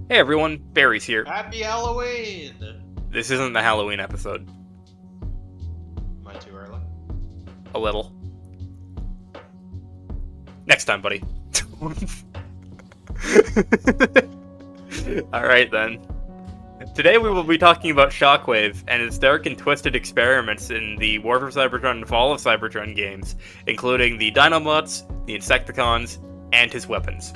Hey everyone, Barry's here. Happy Halloween! This isn't the Halloween episode. Am I too early? A little. Next time, buddy. Alright then. Today we will be talking about Shockwave and its dark and twisted experiments in the War for Cybertron and Fall of Cybertron games, including the Dinobots, the Insecticons, and his weapons.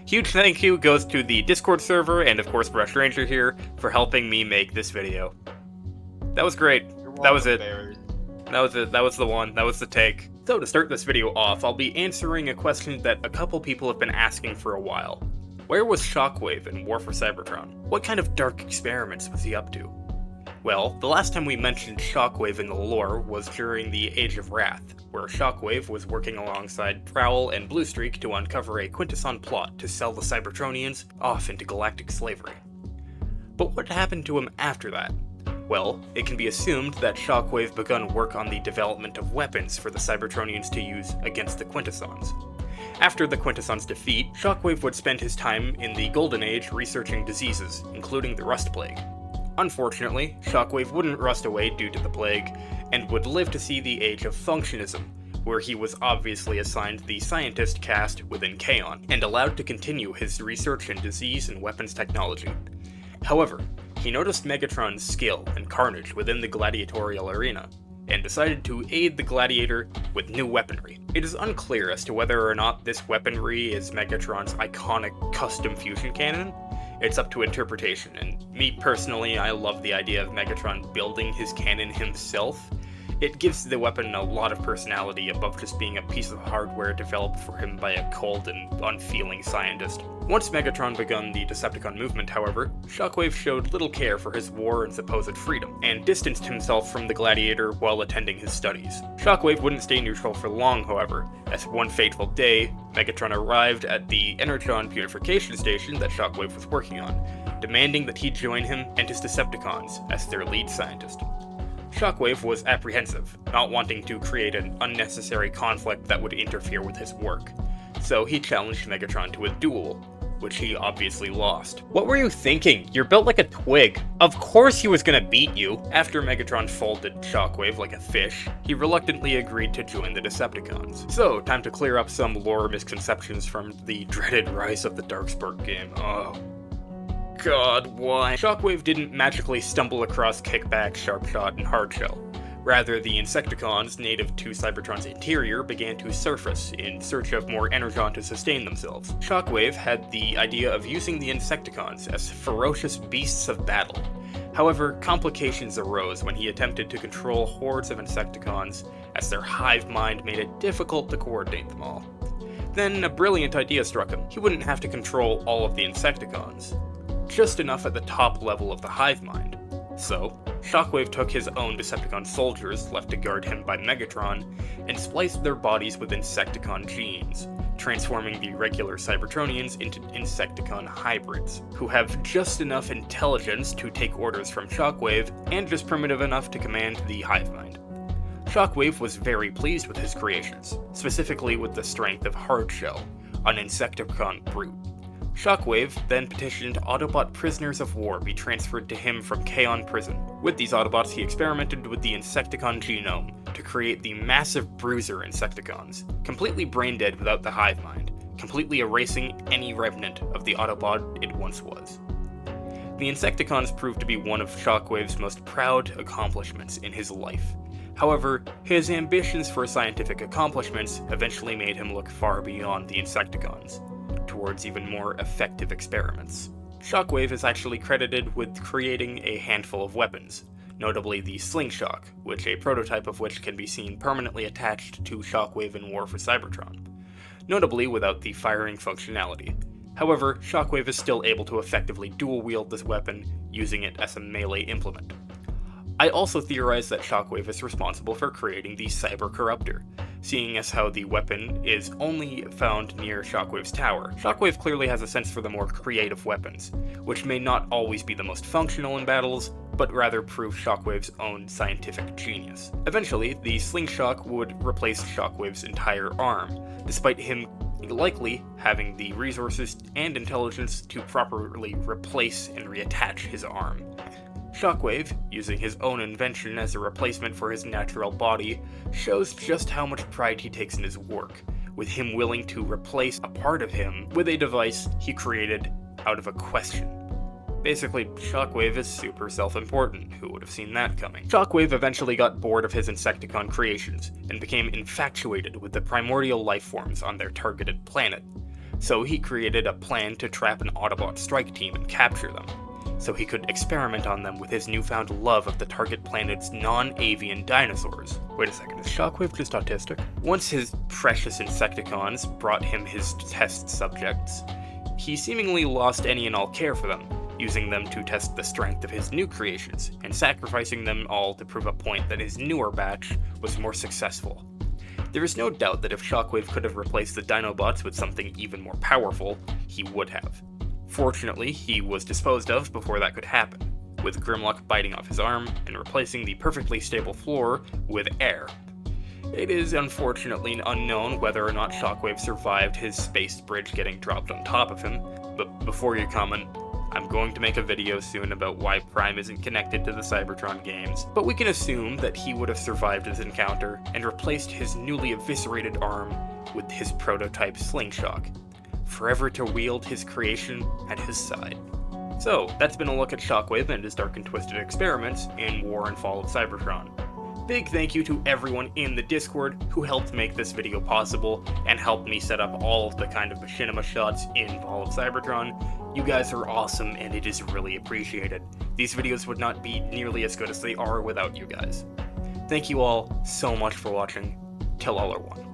Huge thank you goes to the Discord server and of course Brush Ranger here for helping me make this video. That was great. That was it. That was it. That was the one. That was the take. So to start this video off, I'll be answering a question that a couple people have been asking for a while. Where was Shockwave in War for Cybertron? What kind of dark experiments was he up to? Well, the last time we mentioned Shockwave in the lore was during the Age of Wrath, where Shockwave was working alongside Prowl and Bluestreak to uncover a Quintesson plot to sell the Cybertronians off into galactic slavery. But what happened to him after that? Well, it can be assumed that Shockwave begun work on the development of weapons for the Cybertronians to use against the Quintessons. After the Quintessons' defeat, Shockwave would spend his time in the Golden Age researching diseases, including the Rust Plague. Unfortunately, Shockwave wouldn't rust away due to the plague, and would live to see the age of Functionism, where he was obviously assigned the scientist caste within Kaon, and allowed to continue his research in disease and weapons technology. However, he noticed Megatron's skill and carnage within the gladiatorial arena, and decided to aid the gladiator with new weaponry. It is unclear as to whether or not this weaponry is Megatron's iconic custom fusion cannon. It's up to interpretation, and me personally, I love the idea of Megatron building his cannon himself. It gives the weapon a lot of personality above just being a piece of hardware developed for him by a cold and unfeeling scientist. Once Megatron begun the Decepticon movement, however, Shockwave showed little care for his war and supposed freedom, and distanced himself from the Gladiator while attending his studies. Shockwave wouldn't stay neutral for long, however, as one fateful day, Megatron arrived at the Energon purification station that Shockwave was working on, demanding that he join him and his Decepticons as their lead scientist. Shockwave was apprehensive, not wanting to create an unnecessary conflict that would interfere with his work, so he challenged Megatron to a duel, which he obviously lost. What were you thinking? You're built like a twig. Of course he was gonna beat you. After Megatron folded Shockwave like a fish, he reluctantly agreed to join the Decepticons. So, time to clear up some lore misconceptions from the dreaded Rise of the Darkspark game. Oh. God, why? Shockwave didn't magically stumble across Kickback, Sharpshot, and Hardshell. Rather, the Insecticons native to Cybertron's interior began to surface in search of more energon to sustain themselves. Shockwave had the idea of using the Insecticons as ferocious beasts of battle. However, complications arose when he attempted to control hordes of Insecticons, as their hive mind made it difficult to coordinate them all. Then a brilliant idea struck him. He wouldn't have to control all of the Insecticons, just enough at the top level of the hive mind. So, Shockwave took his own Decepticon soldiers, left to guard him by Megatron, and spliced their bodies with Insecticon genes, transforming the regular Cybertronians into Insecticon hybrids, who have just enough intelligence to take orders from Shockwave, and just primitive enough to command the hive mind. Shockwave was very pleased with his creations, specifically with the strength of Hardshell, an Insecticon brute. Shockwave then petitioned Autobot prisoners of war be transferred to him from Kaon prison. With these Autobots, he experimented with the Insecticon genome to create the massive Bruiser Insecticons, completely brain-dead without the hive mind, completely erasing any remnant of the Autobot it once was. The Insecticons proved to be one of Shockwave's most proud accomplishments in his life. However, his ambitions for scientific accomplishments eventually made him look far beyond the Insecticons, towards even more effective experiments. Shockwave is actually credited with creating a handful of weapons, notably the Slingshot, which a prototype of which can be seen permanently attached to Shockwave in War for Cybertron, notably without the firing functionality. However, Shockwave is still able to effectively dual-wield this weapon, using it as a melee implement. I also theorize that Shockwave is responsible for creating the Cyber Corruptor, seeing as how the weapon is only found near Shockwave's tower. Shockwave clearly has a sense for the more creative weapons, which may not always be the most functional in battles, but rather prove Shockwave's own scientific genius. Eventually, the Slingshot would replace Shockwave's entire arm, despite him likely having the resources and intelligence to properly replace and reattach his arm. Shockwave, using his own invention as a replacement for his natural body, shows just how much pride he takes in his work, with him willing to replace a part of him with a device he created out of a question. Basically, Shockwave is super self-important. Who would have seen that coming? Shockwave eventually got bored of his Insecticon creations, and became infatuated with the primordial life forms on their targeted planet. So he created a plan to trap an Autobot strike team and capture them, so he could experiment on them with his newfound love of the target planet's non-avian dinosaurs. Wait a second, is Shockwave just autistic? Once his precious Insecticons brought him his test subjects, he seemingly lost any and all care for them, using them to test the strength of his new creations, and sacrificing them all to prove a point that his newer batch was more successful. There is no doubt that if Shockwave could have replaced the Dinobots with something even more powerful, he would have. Fortunately, he was disposed of before that could happen, with Grimlock biting off his arm and replacing the perfectly stable floor with air. It is unfortunately unknown whether or not Shockwave survived his space bridge getting dropped on top of him, but before you comment, I'm going to make a video soon about why Prime isn't connected to the Cybertron games, but we can assume that he would have survived this encounter and replaced his newly eviscerated arm with his prototype Slingshot, forever to wield his creation at his side. So, that's been a look at Shockwave and his dark and twisted experiments in War and Fall of Cybertron. Big thank you to everyone in the Discord who helped make this video possible and helped me set up all of the kind of machinima shots in Fall of Cybertron. You guys are awesome and it is really appreciated. These videos would not be nearly as good as they are without you guys. Thank you all so much for watching. Till all are one.